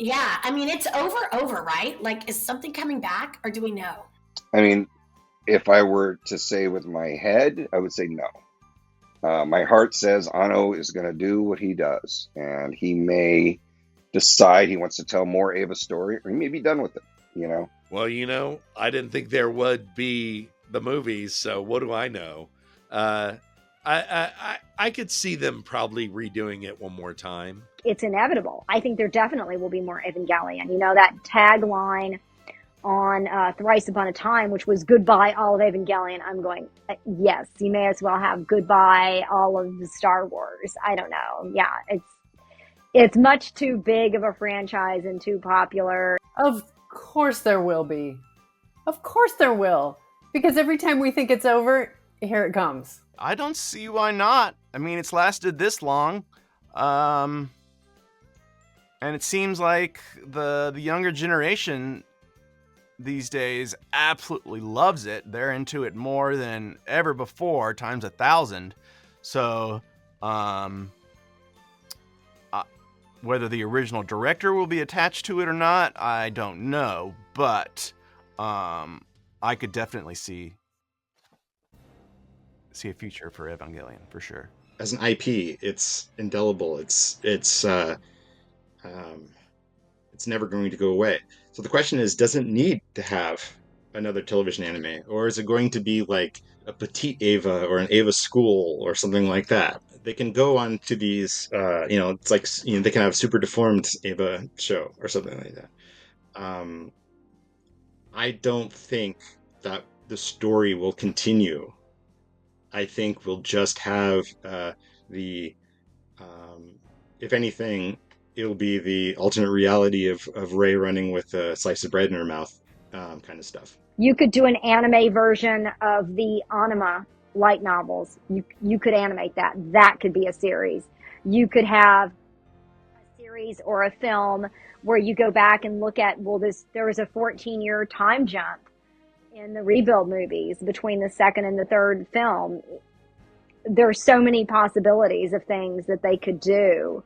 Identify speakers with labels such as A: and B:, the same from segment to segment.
A: Yeah, I mean, it's over, right? Like, is something coming back, or do we know?
B: I mean, if I were to say with my head, I would say no. My heart says Ano is going to do what he does, and he may decide he wants to tell more Ava story, or he may be done with it. You know.
C: Well, I didn't think there would be the movies, so what do I know? Uh, I could see them probably redoing it one more time.
D: It's inevitable. I think there definitely will be more Evangelion. That tagline on Thrice Upon a Time, which was goodbye all of Evangelion. I'm going, yes, you may as well have goodbye all of the Star Wars. I don't know. Yeah, it's much too big of a franchise and too popular.
E: Of course there will be. Of course there will. Because every time we think it's over, here it comes.
F: I don't see why not. I mean, it's lasted this long. And it seems like the younger generation these days absolutely loves it. They're into it more than ever before, times 1,000. So, whether the original director will be attached to it or not, I don't know. But I could definitely see a future for Evangelion for sure.
G: As an IP, it's indelible. It's never going to go away. So the question is, does it need to have another television anime, or is it going to be like a Petite Ava or an Ava School or something like that? They can go on to these, it's like, they can have Super Deformed Ava show or something like that. I don't think that the story will continue. I think we'll just have if anything, it'll be the alternate reality of Rey running with a slice of bread in her mouth, kind of stuff.
D: You could do an anime version of the Anima light novels. You could animate that. That could be a series. You could have a series or a film where you go back and look at, there was a 14-year time jump in the Rebuild movies between the second and the third film. There's so many possibilities of things that they could do.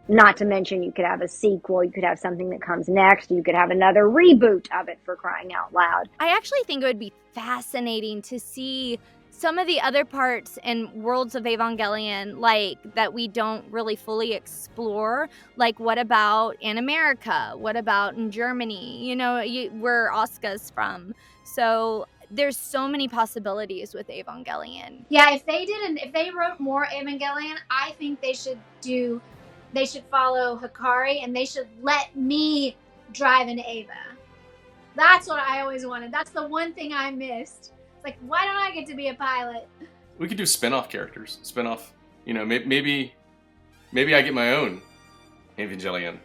D: Not to mention, you could have a sequel, you could have something that comes next, you could have another reboot of it, for crying out loud.
H: I actually think it would be fascinating to see some of the other parts and worlds of Evangelion, like, that we don't really fully explore. Like, what about in America? What about in Germany? Where Asuka's from. So there's so many possibilities with Evangelion.
I: Yeah, if they wrote more Evangelion, I think they should follow Hikari, and they should let me drive an Ava. That's what I always wanted. That's the one thing I missed. It's like, why don't I get to be a pilot?
J: We could do spin-off characters. Maybe I get my own Evangelion.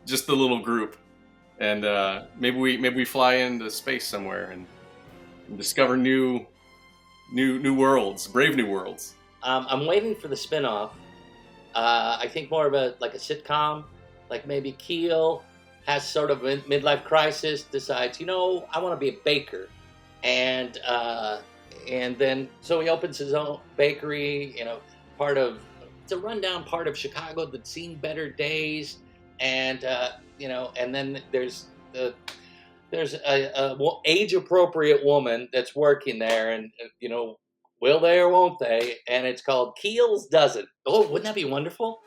J: Just the little group. And maybe we fly into space somewhere and discover new worlds, brave new worlds.
K: I'm waiting for the spin-off. I think more of a sitcom, like maybe Keel has sort of a midlife crisis, decides, I want to be a baker, and then so he opens his own bakery. It's a rundown part of Chicago that's seen better days, and and then there's a age-appropriate woman that's working there, and will they or won't they? And it's called Keel's Doesn't. Oh, wouldn't that be wonderful?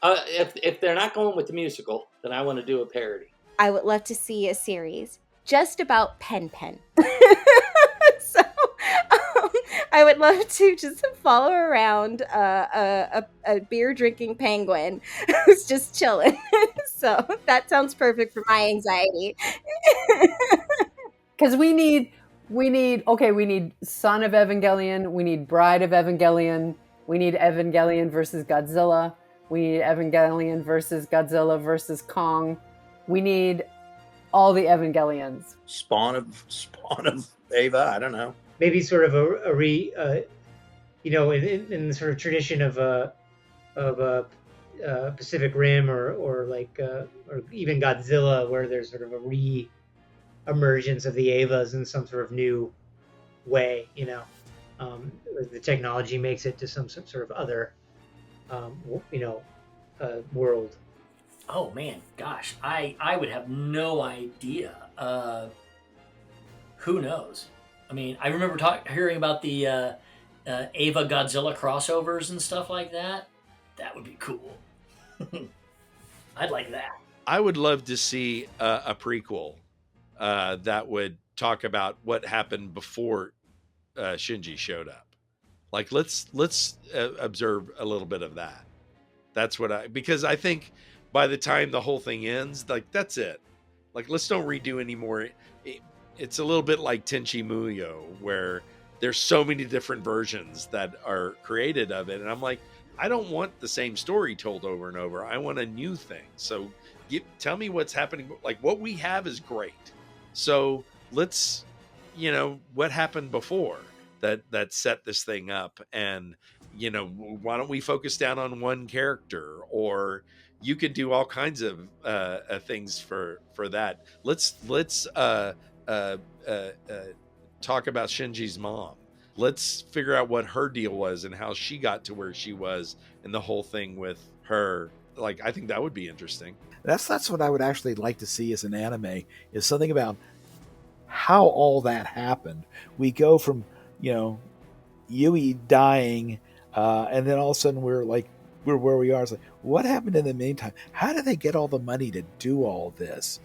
K: If they're not going with the musical, then I want to do a parody.
L: I would love to see a series just about Pen. So I would love to just follow around a beer drinking penguin who's just chilling. So that sounds perfect for my anxiety.
E: Because we need Son of Evangelion, we need Bride of Evangelion, we need Evangelion versus Godzilla, we need Evangelion versus Godzilla versus Kong. We need all the Evangelions.
M: Spawn of Ava, I don't know.
N: Maybe sort of in the sort of tradition of Pacific Rim or even Godzilla, where there's sort of a re-emergence of the Avas in some sort of new way. The technology makes it to some sort of other world?
O: Oh man, gosh, I would have no idea. Who knows? I mean, I remember hearing about the Ava Godzilla crossovers and stuff like that. That would be cool. I'd like that.
C: I would love to see a prequel that would talk about what happened before Shinji showed up. Like, let's observe a little bit of that. That's what because I think by the time the whole thing ends, like, that's it. Like, let's don't redo anymore. It's a little bit like Tenchi Muyo, where there's so many different versions that are created of it. And I'm like, I don't want the same story told over and over. I want a new thing. So tell me what's happening. Like, what we have is great. So let's, what happened before that set this thing up. And, why don't we focus down on one character? Or you could do all kinds of things for that. Let's talk about Shinji's mom. Let's figure out what her deal was and how she got to where she was, and the whole thing with her. Like, I think that would be interesting.
P: That's what I would actually like to see as an anime, is something about how all that happened. We go from, Yui dying, and then all of a sudden we're where we are. It's like, what happened in the meantime? How did they get all the money to do all this?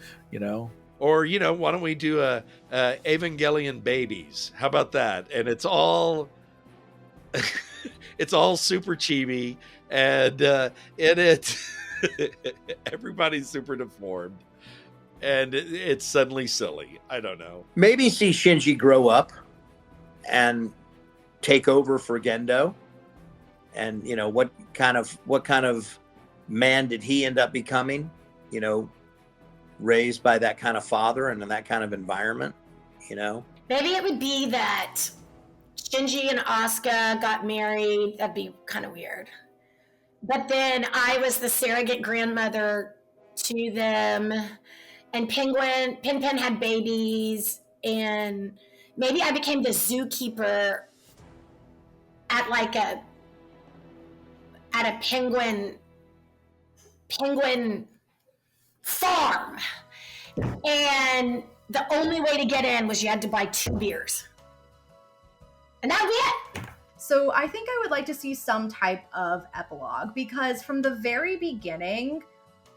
C: Or, why don't we do a Evangelion Babies? How about that? And it's all it's all super chibi, and in it everybody's super deformed, and it's suddenly silly. I don't know.
M: Maybe see Shinji grow up and take over for Gendo, and what kind of man did he end up becoming? Raised by that kind of father and in that kind of environment,
A: Maybe it would be that Shinji and Asuka got married. That'd be kind of weird. But then I was the surrogate grandmother to them, and Pin had babies, and maybe I became the zookeeper at a penguin farm, and the only way to get in was you had to buy 2 beers, and that would be it.
Q: So I think I would like to see some type of epilogue, because from the very beginning,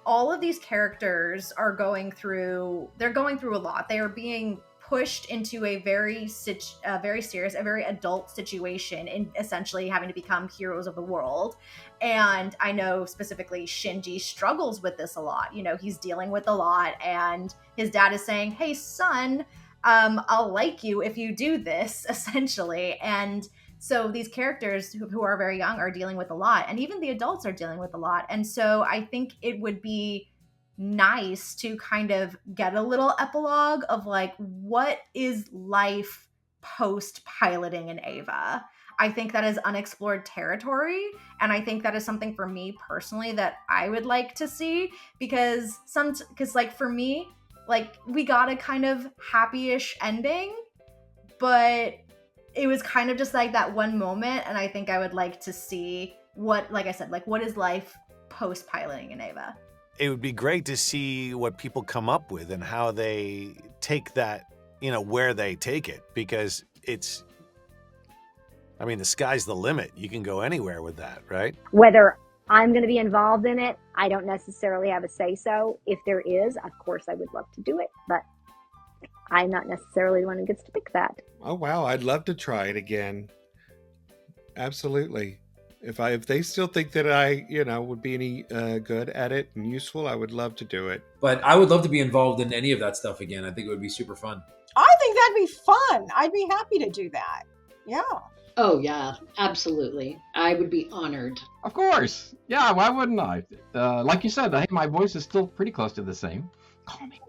Q: all of these characters are going through a lot. They are being pushed into a very serious, a very adult situation, in essentially having to become heroes of the world. And I know specifically Shinji struggles with this a lot. He's dealing with a lot, and his dad is saying, hey son, I'll like you if you do this, essentially. And so these characters who are very young are dealing with a lot, and even the adults are dealing with a lot. And so I think it would be nice to kind of get a little epilogue of like, what is life post piloting in Ava? I think that is unexplored territory, and I think that is something for me personally that I would like to see, because like for me, like, we got a kind of happy-ish ending, but it was kind of just like that one moment, and I think I would like to see what, like I said, like, what is life post piloting in Ava?
F: It would be great to see what people come up with and how they take that, where they take it, because the sky's the limit. You can go anywhere with that, right?
D: Whether I'm going to be involved in it, I don't necessarily have a say-so. If there is, of course, I would love to do it, but I'm not necessarily the one who gets to pick that.
R: Oh, wow. I'd love to try it again. Absolutely. If they still think that I, would be any good at it and useful, I would love to do it.
S: But I would love to be involved in any of that stuff again. I think it would be super fun.
T: I think that'd be fun. I'd be happy to do that. Yeah.
U: Oh, yeah, absolutely. I would be honored.
V: Of course. Yeah, why wouldn't I? Like you said, hey, my voice is still pretty close to the same. Call me.